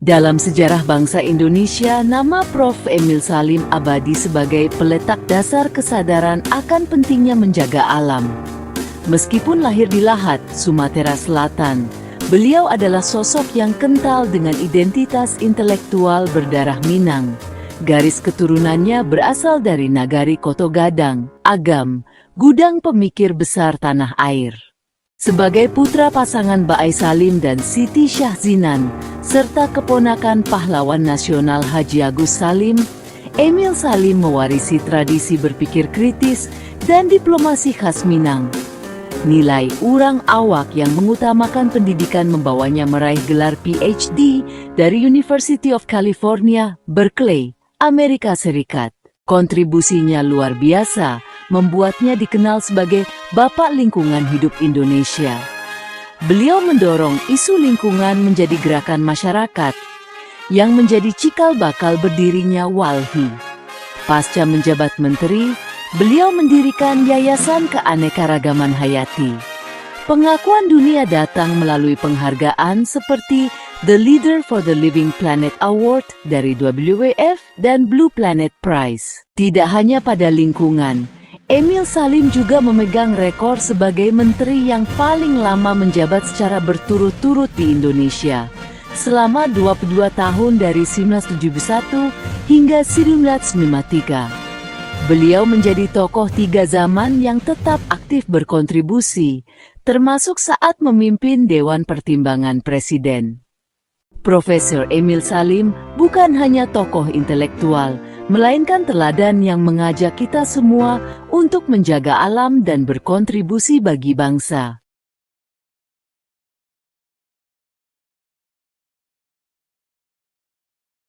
Dalam sejarah bangsa Indonesia, nama Prof. Emil Salim abadi sebagai peletak dasar kesadaran akan pentingnya menjaga alam. Meskipun lahir di Lahat, Sumatera Selatan, beliau adalah sosok yang kental dengan identitas intelektual berdarah Minang. Garis keturunannya berasal dari Nagari Koto Gadang, Agam, gudang pemikir besar tanah air. Sebagai putra pasangan Baai Salim dan Siti Syahzinan, serta keponakan pahlawan nasional Haji Agus Salim, Emil Salim mewarisi tradisi berpikir kritis dan diplomasi khas Minang. Nilai urang awak yang mengutamakan pendidikan membawanya meraih gelar PhD dari University of California, Berkeley, Amerika Serikat. Kontribusinya luar biasa, membuatnya dikenal sebagai Bapak Lingkungan Hidup Indonesia. Beliau mendorong isu lingkungan menjadi gerakan masyarakat, yang menjadi cikal bakal berdirinya WALHI. Pasca menjabat menteri, beliau mendirikan Yayasan Keanekaragaman Hayati. Pengakuan dunia datang melalui penghargaan seperti The Leader for the Living Planet Award dari WWF dan Blue Planet Prize. Tidak hanya pada lingkungan, Emil Salim juga memegang rekor sebagai menteri yang paling lama menjabat secara berturut-turut di Indonesia, selama 22 tahun dari 1971 hingga 1993. Beliau menjadi tokoh tiga zaman yang tetap aktif berkontribusi, termasuk saat memimpin Dewan Pertimbangan Presiden. Profesor Emil Salim bukan hanya tokoh intelektual, melainkan teladan yang mengajak kita semua untuk menjaga alam dan berkontribusi bagi bangsa.